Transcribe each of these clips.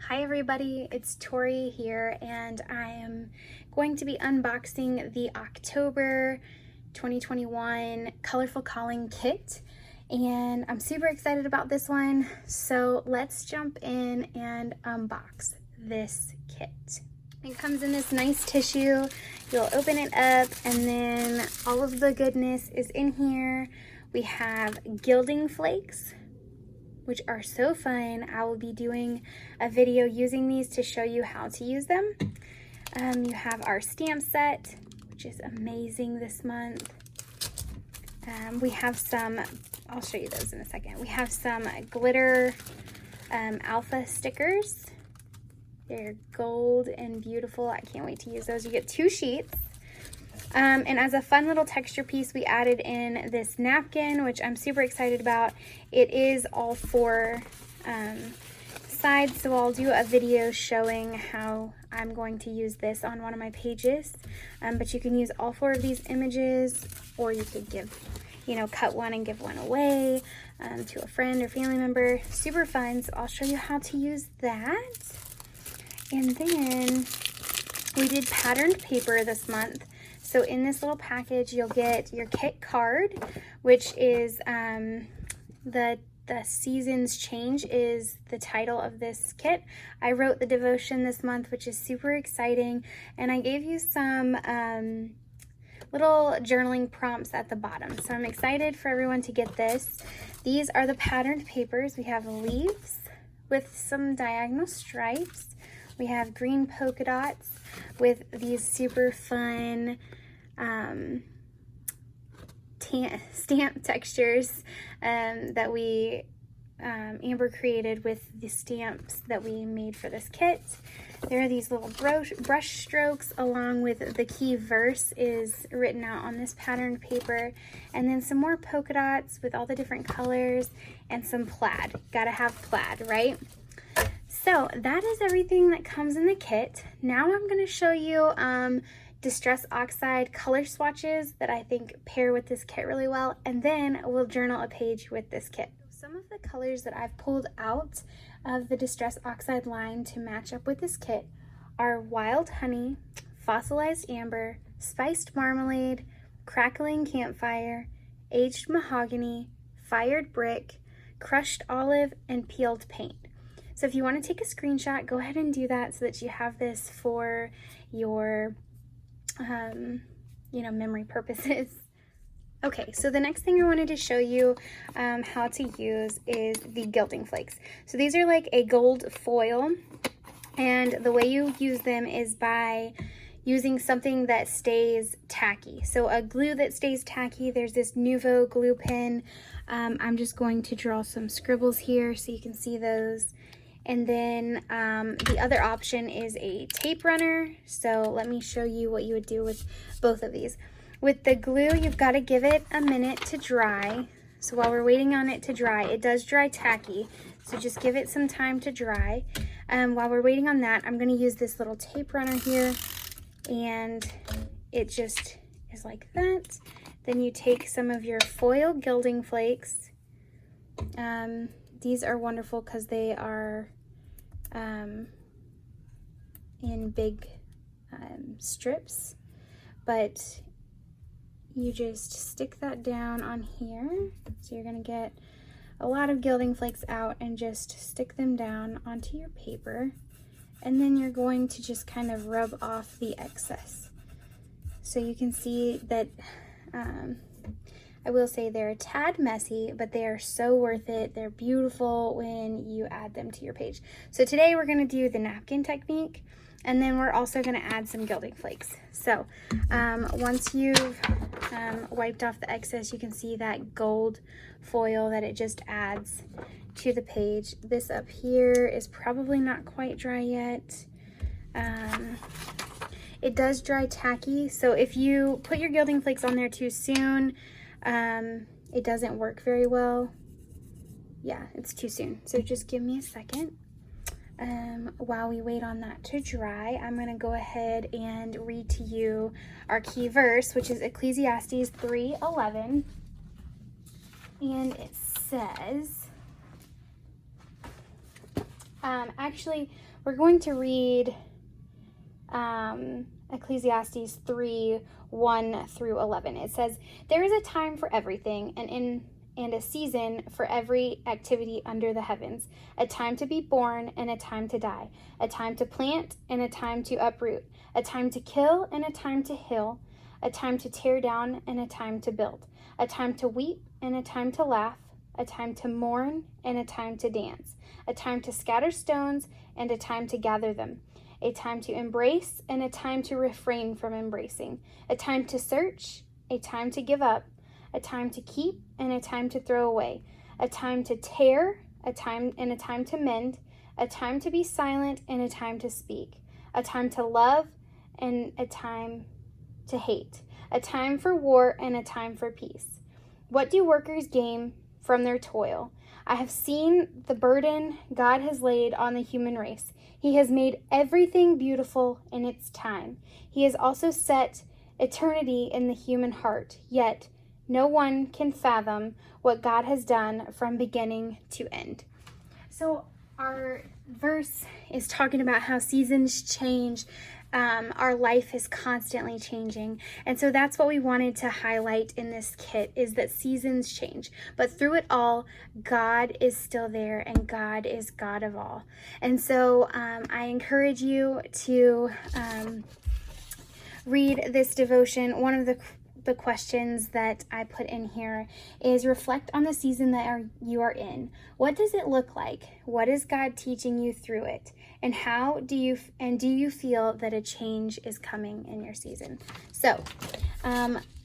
Hi everybody, it's Tori here, and I am going to be unboxing the October 2021 Colorful Calling kit, and I'm super excited about this one. So let's jump in and unbox this kit. It comes in this nice tissue. You'll open it up and then all of the goodness is in here. We have Gilding Flakes, which are so fun. I will be doing a video using these to show you how to use them. You have our stamp set, which is amazing this month. We have some, I'll show you those in a second. We have some glitter alpha stickers. They're gold and beautiful. I can't wait to use those. You get 2 sheets. And as a fun little texture piece, we added in this napkin, which I'm super excited about. It is all 4 sides, so I'll do a video showing how I'm going to use this on one of my pages. But you can use all 4 of these images, or you could cut one and give one away to a friend or family member. Super fun, so I'll show you how to use that. And then we did patterned paper this month. So in this little package, you'll get your kit card, which is the Seasons Change is the title of this kit. I wrote the devotion this month, which is super exciting. And I gave you some little journaling prompts at the bottom. So I'm excited for everyone to get this. These are the patterned papers. We have leaves with some diagonal stripes. We have green polka dots with these super fun stamp textures that we Amber created with the stamps that we made for this kit. There are these little brush strokes along with the key verse is written out on this patterned paper, and then some more polka dots with all the different colors and some plaid. Gotta have plaid, right? So that is everything that comes in the kit. Now I'm going to show you Distress Oxide color swatches that I think pair with this kit really well, and then we'll journal a page with this kit. Some of the colors that I've pulled out of the Distress Oxide line to match up with this kit are Wild Honey, Fossilized Amber, Spiced Marmalade, Crackling Campfire, Aged Mahogany, Fired Brick, Crushed Olive, and Peeled Paint. So if you want to take a screenshot, go ahead and do that so that you have this for your, memory purposes. Okay, so the next thing I wanted to show you how to use is the Gilding Flakes. So these are like a gold foil, and the way you use them is by using something that stays tacky. So a glue that stays tacky, there's this Nuvo glue pen. I'm just going to draw some scribbles here so you can see those. And then the other option is a tape runner. So let me show you what you would do with both of these. With the glue, you've got to give it a minute to dry. So while we're waiting on it to dry, it does dry tacky. So just give it some time to dry. While we're waiting on that, I'm going to use this little tape runner here. And it just is like that. Then you take some of your foil Gilding Flakes. These are wonderful because they are in big strips, but you just stick that down on here. So you're going to get a lot of Gilding Flakes out and just stick them down onto your paper, and then you're going to just kind of rub off the excess. So you can see that I will say they're a tad messy, but they are so worth it. They're beautiful when you add them to your page. So today we're going to do the Napkin Technique, and then we're also going to add some Gilding Flakes. So once you've wiped off the excess, you can see that gold foil that it just adds to the page. This up here is probably not quite dry yet. It does dry tacky, so if you put your Gilding Flakes on there too soon, it doesn't work very well. Yeah, it's too soon. So just give me a second. While we wait on that to dry, I'm going to go ahead and read to you our key verse, which is Ecclesiastes 3:11. And it says, Actually, we're going to read Ecclesiastes 3, 1 through 11. It says, "There is a time for everything, and a season for every activity under the heavens, a time to be born and a time to die, a time to plant and a time to uproot, a time to kill and a time to heal, a time to tear down and a time to build, a time to weep and a time to laugh, a time to mourn and a time to dance, a time to scatter stones and a time to gather them, a time to embrace and a time to refrain from embracing, a time to search, a time to give up, a time to keep and a time to throw away, a time to tear, a time and a time to mend, a time to be silent and a time to speak, a time to love and a time to hate, a time for war and a time for peace. What do workers gain from their toil? I have seen the burden God has laid on the human race. He has made everything beautiful in its time. He has also set eternity in the human heart, yet no one can fathom what God has done from beginning to end." So our verse is talking about how seasons change. Our life is constantly changing. And so that's what we wanted to highlight in this kit, is that seasons change. But through it all, God is still there, and God is God of all. And so I encourage you to read this devotion. One of the questions that I put in here is, reflect on the season that you are in. What does it look like? What is God teaching you through it? And do you feel that a change is coming in your season? So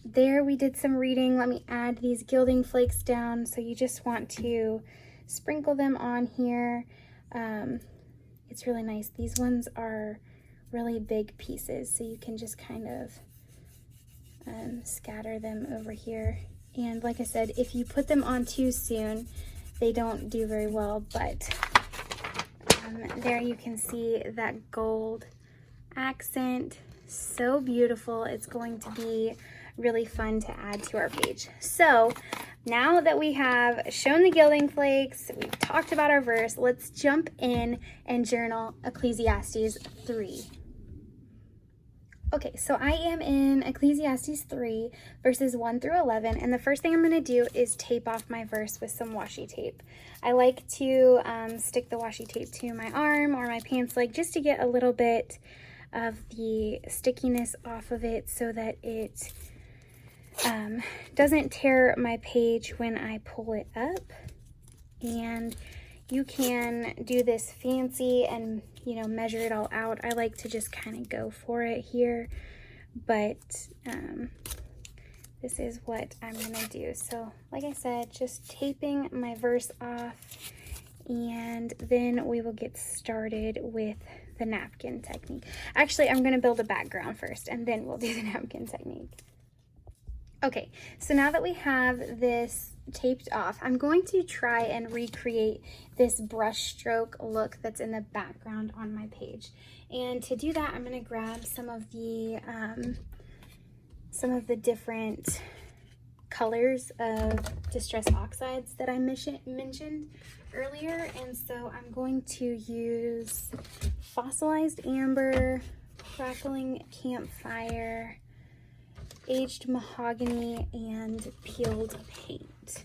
there we did some reading. Let me add these Gilding Flakes down. So you just want to sprinkle them on here. It's really nice. These ones are really big pieces, so you can just kind of scatter them over here. And like I said, if you put them on too soon, they don't do very well. But there you can see that gold accent, so beautiful. It's going to be really fun to add to our page. So now that we have shown the Gilding Flakes, we've talked about our verse, let's jump in and journal Ecclesiastes 3. Okay, so I am in Ecclesiastes 3, verses 1 through 11, and the first thing I'm going to do is tape off my verse with some washi tape. I like to stick the washi tape to my arm or my pants leg just to get a little bit of the stickiness off of it so that it doesn't tear my page when I pull it up. And you can do this fancy and, you know, measure it all out. I like to just kind of go for it here, but this is what I'm gonna do. So like I said, just taping my verse off, and then we will get started with the napkin technique. Actually, I'm gonna build a background first, and then we'll do the napkin technique. Okay, so now that we have this taped off, I'm going to try and recreate this brush stroke look that's in the background on my page. And to do that, I'm going to grab some of the different colors of distress oxides that I mentioned earlier. And so I'm going to use fossilized amber, crackling campfire, aged mahogany, and peeled paint.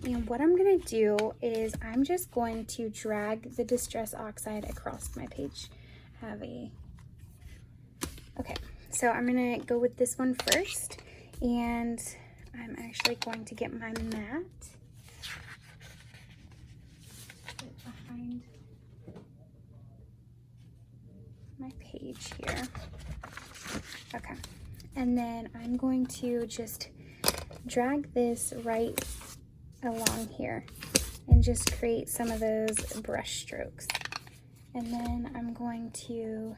And what I'm going to do is I'm just going to drag the distress oxide across my page. Okay, so I'm going to go with this one first, and I'm actually going to get my mat, put it behind my page here. Okay, and then I'm going to just drag this right along here and just create some of those brush strokes. And then I'm going to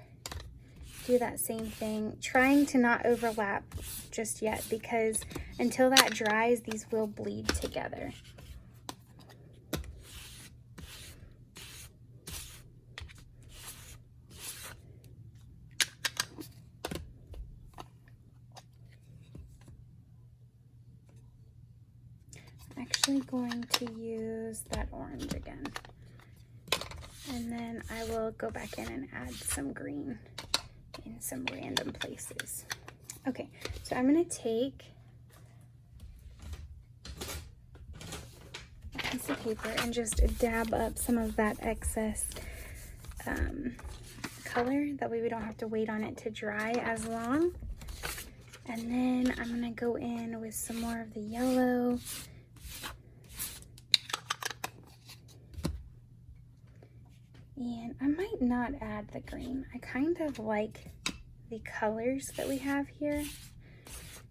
do that same thing, trying to not overlap just yet, because until that dries, these will bleed together. actually going to use that orange again. And then I will go back in and add some green in some random places. Okay, so I'm gonna take a piece of paper and just dab up some of that excess color. That way we don't have to wait on it to dry as long. And then I'm gonna go in with some more of the yellow. And I might not add the green. I kind of like the colors that we have here.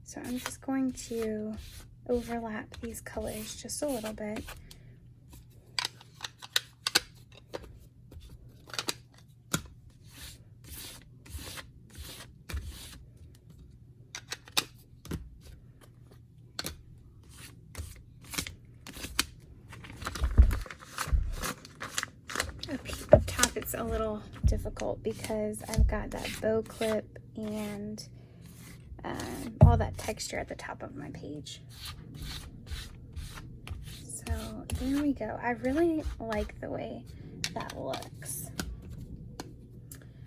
So I'm just going to overlap these colors just a little bit. Up top it's a little difficult because I've got that bow clip and all that texture at the top of my page. So there we go. I really like the way that looks.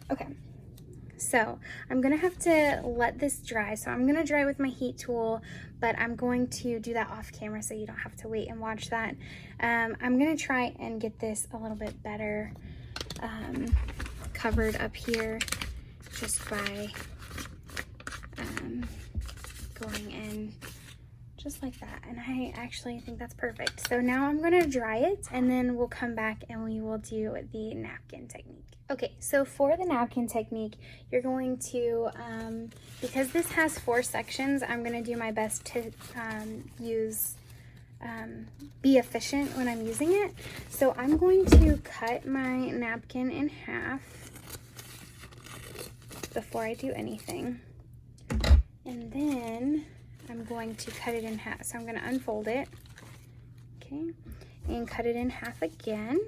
Okay, so I'm gonna have to let this dry. So I'm gonna dry with my heat tool, but I'm going to do that off camera so you don't have to wait and watch that. I'm gonna try and get this a little bit better covered up here just by going in just like that. And I actually think that's perfect. So now I'm gonna dry it and then we'll come back and we will do the napkin technique. Okay, so for the napkin technique, you're going to, because this has 4 sections, I'm gonna do my best to be efficient when I'm using it. So I'm going to cut my napkin in half before I do anything. And then I'm going to cut it in half. So I'm going to unfold it, okay, and cut it in half again.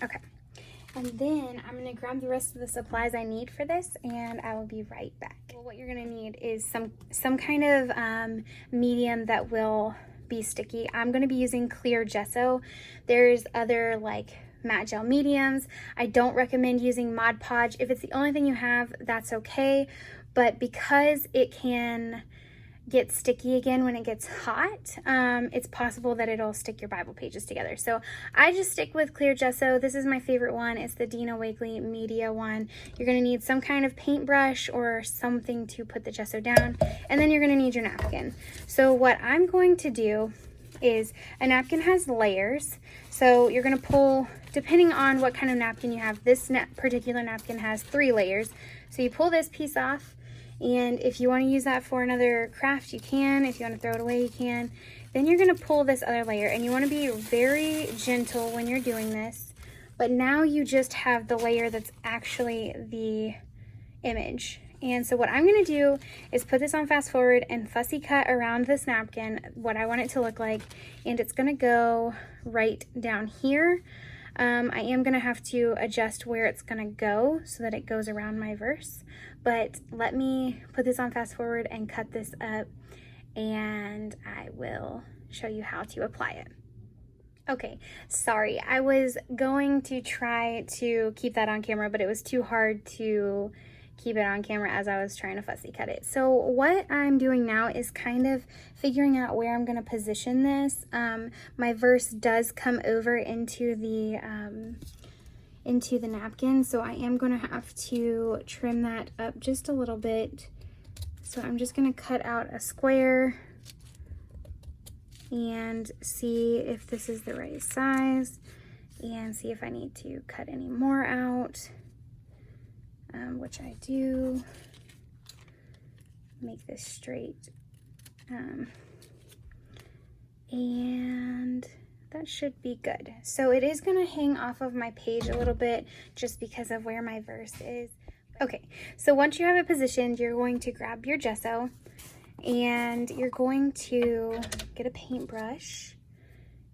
Okay, and then I'm going to grab the rest of the supplies I need for this, and I will be right back. Well, what you're going to need is some kind of medium that will be sticky. I'm going to be using clear gesso. There's other like matte gel mediums. I don't recommend using Mod Podge. If it's the only thing you have, that's okay. But because it can get sticky again when it gets hot, it's possible that it'll stick your Bible pages together. So I just stick with clear gesso. This is my favorite one. It's the Dina Wakley Media one. You're gonna need some kind of paintbrush or something to put the gesso down, and then you're gonna need your napkin. So what I'm going to do is, a napkin has layers. So you're gonna pull, depending on what kind of napkin you have, this particular napkin has 3 layers. So you pull this piece off, and if you want to use that for another craft, you can. If you want to throw it away, you can. Then you're going to pull this other layer, and you want to be very gentle when you're doing this. But now you just have the layer that's actually the image. And so what I'm going to do is put this on fast forward and fussy cut around this napkin what I want it to look like, and it's going to go right down here. I am going to have to adjust where it's going to go so that it goes around my verse, but let me put this on fast forward and cut this up, and I will show you how to apply it. Okay, sorry, I was going to try to keep that on camera, but it was too hard to keep it on camera as I was trying to fussy cut it. So what I'm doing now is kind of figuring out where I'm going to position this. My verse does come over into the napkin, so I am going to have to trim that up just a little bit. So I'm just going to cut out a square and see if this is the right size, and see if I need to cut any more out. Which I do. Make this straight, and that should be good. So it is going to hang off of my page a little bit just because of where my verse is. Okay, so once you have it positioned, you're going to grab your gesso and you're going to get a paintbrush.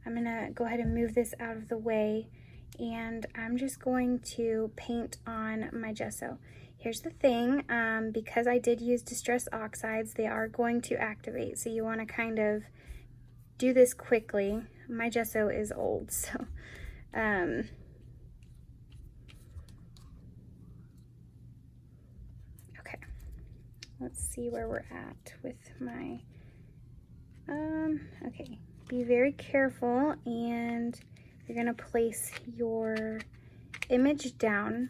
I'm going to go ahead and move this out of the way, and I'm just going to paint on my gesso. here's the thing, because I did use distress oxides, they are going to activate, so you want to kind of do this quickly. My gesso is old, so okay, let's see where we're at with my okay, be very careful, and you're gonna place your image down.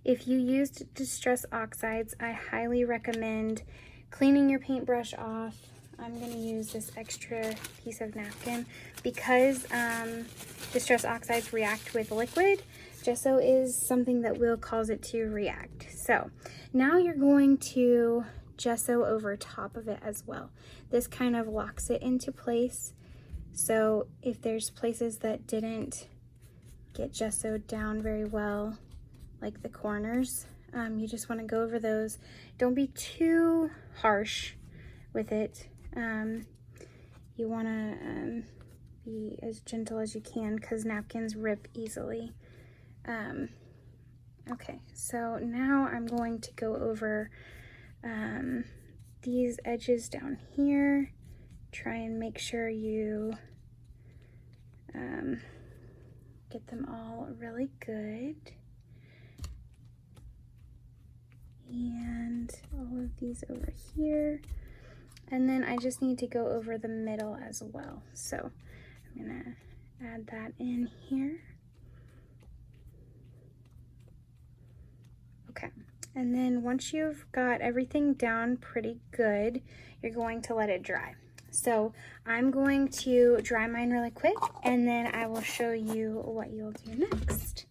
If you used distress oxides, I highly recommend cleaning your paintbrush off. I'm going to use this extra piece of napkin because distress oxides react with liquid. Gesso is something that will cause it to react. So now you're going to gesso over top of it as well. This kind of locks it into place. So if there's places that didn't get gessoed down very well, like the corners, you just want to go over those. Don't be too harsh with it. You want to be as gentle as you can because napkins rip easily. Okay, so now I'm going to go over these edges down here. Try and make sure you get them all really good. And all of these over here. And then I just need to go over the middle as well. So I'm gonna add that in here. Okay, and then once you've got everything down pretty good, you're going to let it dry. So I'm going to dry mine really quick, and then I will show you what you'll do next.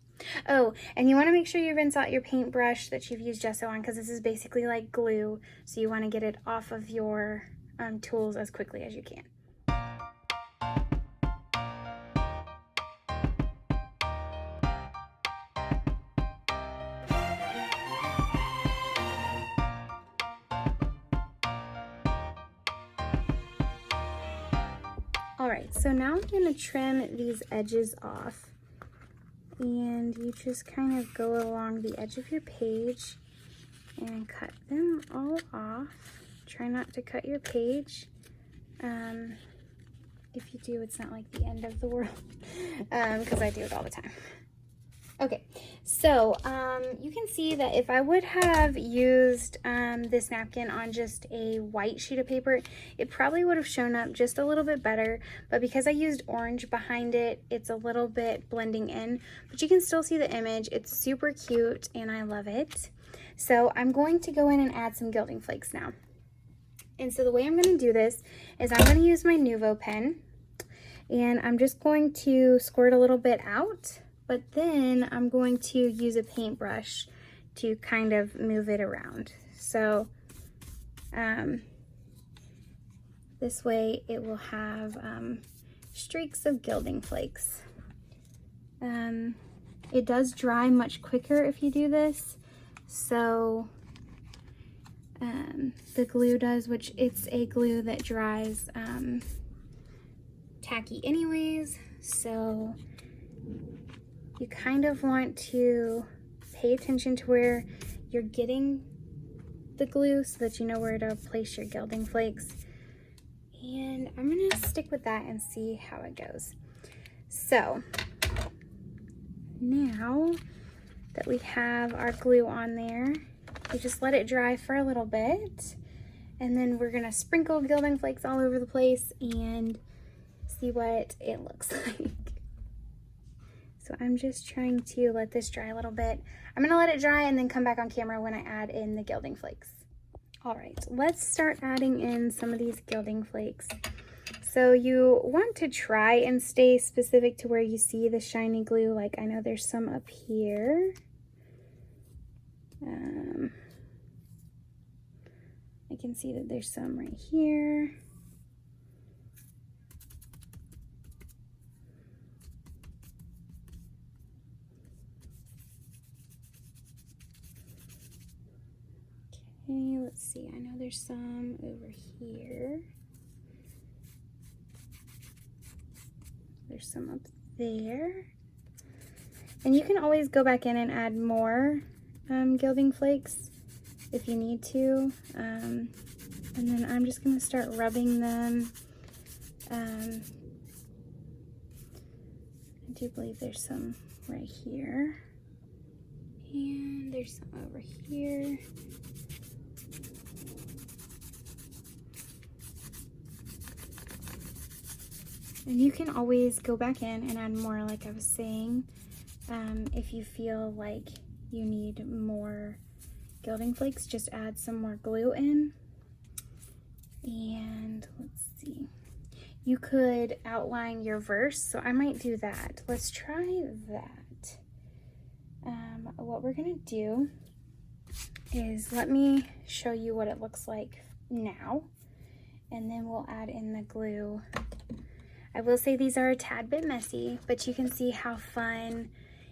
Oh, and you want to make sure you rinse out your paintbrush that you've used gesso on, because this is basically like glue, so you want to get it off of your tools as quickly as you can. Alright, so now I'm going to trim these edges off. And you just kind of go along the edge of your page and cut them all off. Try not to cut your page. If you do, it's not like the end of the world, because I do it all the time. Okay, so you can see that if I would have used this napkin on just a white sheet of paper, it probably would have shown up just a little bit better, but because I used orange behind it, it's a little bit blending in, but you can still see the image. It's super cute and I love it. So I'm going to go in and add some gilding flakes now. And so the way I'm going to do this is I'm going to use my Nuvo pen, and I'm just going to squirt a little bit out. But then I'm going to use a paintbrush to kind of move it around. So this way it will have streaks of gilding flakes. It does dry much quicker if you do this. So the glue does, which it's a glue that dries tacky anyways. So you kind of want to pay attention to where you're getting the glue so that you know where to place your gilding flakes. And I'm gonna stick with that and see how it goes. So now that we have our glue on there, we just let it dry for a little bit. And then we're gonna sprinkle gilding flakes all over the place and see what it looks like. So I'm just trying to let this dry a little bit. I'm gonna let it dry and then come back on camera when I add in the gilding flakes. All right, let's start adding in some of these gilding flakes. So you want to try and stay specific to where you see the shiny glue. Like I know there's some up here. I can see that there's some right here. Okay, let's see. I know there's some over here. There's some up there. And you can always go back in and add more gilding flakes if you need to. And then I'm just going to start rubbing them. I do believe there's some right here. And there's some over here. And you can always go back in and add more, like I was saying, if you feel like you need more gilding flakes, just add some more glue in. And let's see, you could outline your verse, so I might do that. Let's try that. What we're gonna do is, let me show you what it looks like now, and then we'll add in the glue. I will say these are a tad bit messy, but you can see how fun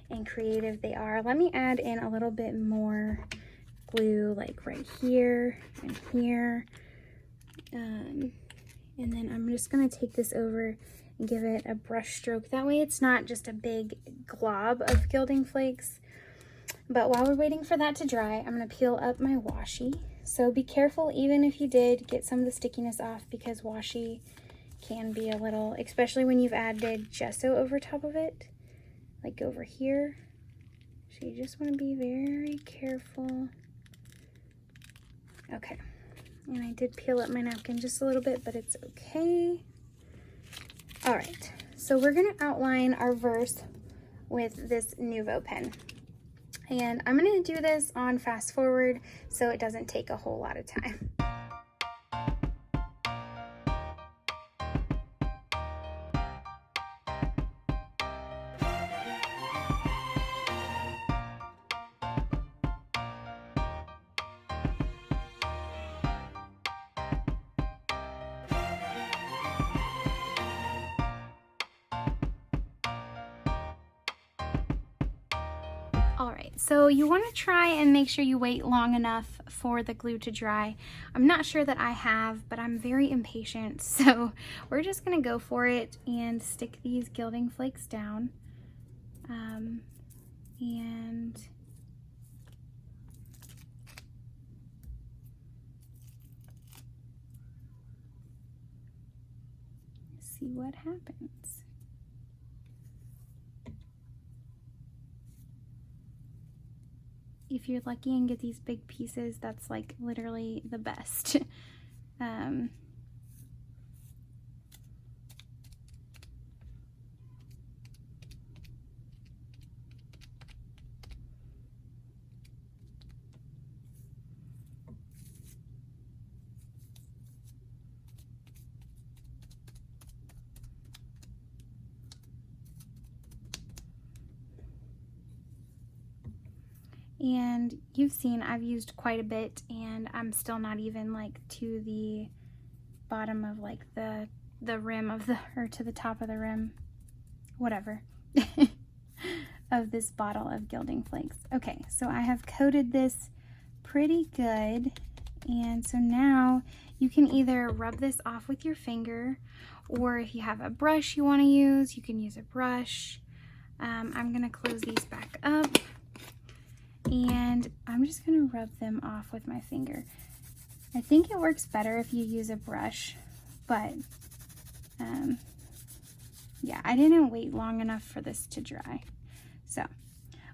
and creative they are. Let me add in a little bit more glue, like right here and here. And then I'm just gonna take this over and give it a brush stroke. That way it's not just a big glob of gilding flakes. But while we're waiting for that to dry, I'm gonna peel up my washi. So be careful, even if you did get some of the stickiness off, because washi can be a little, especially when you've added gesso over top of it, like over here. So you just want to be very careful. Okay, and I did peel up my napkin just a little bit, but it's okay. All right, so we're gonna outline our verse with this Nuvo pen. And I'm gonna do this on fast forward so it doesn't take a whole lot of time. Alright, so you want to try and make sure you wait long enough for the glue to dry. I'm not sure that I have, but I'm very impatient, so we're just going to go for it and stick these gilding flakes down. And see what happens. If you're lucky and get these big pieces, that's like literally the best. And you've seen I've used quite a bit, and I'm still not even like to the bottom of like the rim of the, or to the top of the rim, whatever, of this bottle of gilding flakes. Okay, so I have coated this pretty good, and so now you can either rub this off with your finger, or if you have a brush you want to use, you can use a brush. I'm gonna close these back up. And I'm just going to rub them off with my finger. I think it works better if you use a brush, but yeah, I didn't wait long enough for this to dry. So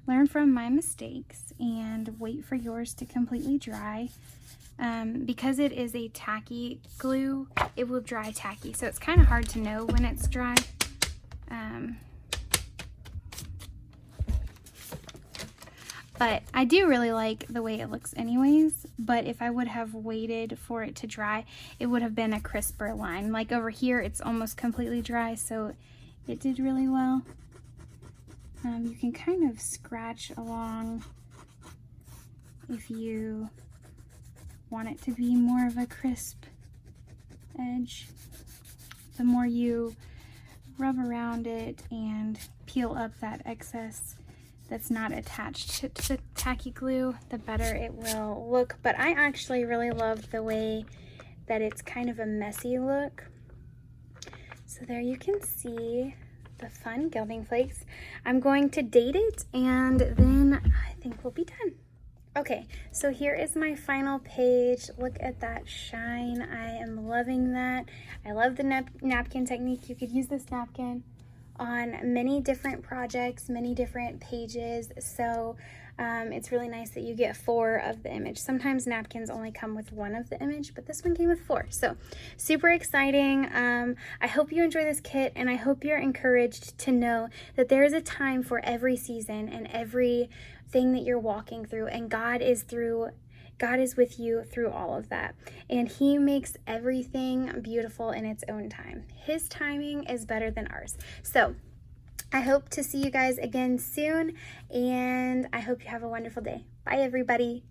learn from my mistakes and wait for yours to completely dry. Because it is a tacky glue, it will dry tacky, so it's kind of hard to know when it's dry. But I do really like the way it looks anyways, but if I would have waited for it to dry, it would have been a crisper line. Like over here, it's almost completely dry, so it did really well. You can kind of scratch along if you want it to be more of a crisp edge. The more you rub around it and peel up that excess that's not attached to the tacky glue, the better it will look. But I actually really love the way that it's kind of a messy look. So there you can see the fun gilding flakes. I'm going to date it, and then I think we'll be done. Okay, so here is my final page. Look at that shine. I am loving that. I love the napkin technique. You could use this napkin on many different projects, many different pages. So it's really nice that you get 4 of the image. Sometimes napkins only come with 1 of the image, but this one came with 4. So super exciting. I hope you enjoy this kit, and I hope you're encouraged to know that there is a time for every season and every thing that you're walking through, and God is with you through all of that, and He makes everything beautiful in its own time. His timing is better than ours. So I hope to see you guys again soon, and I hope you have a wonderful day. Bye, everybody.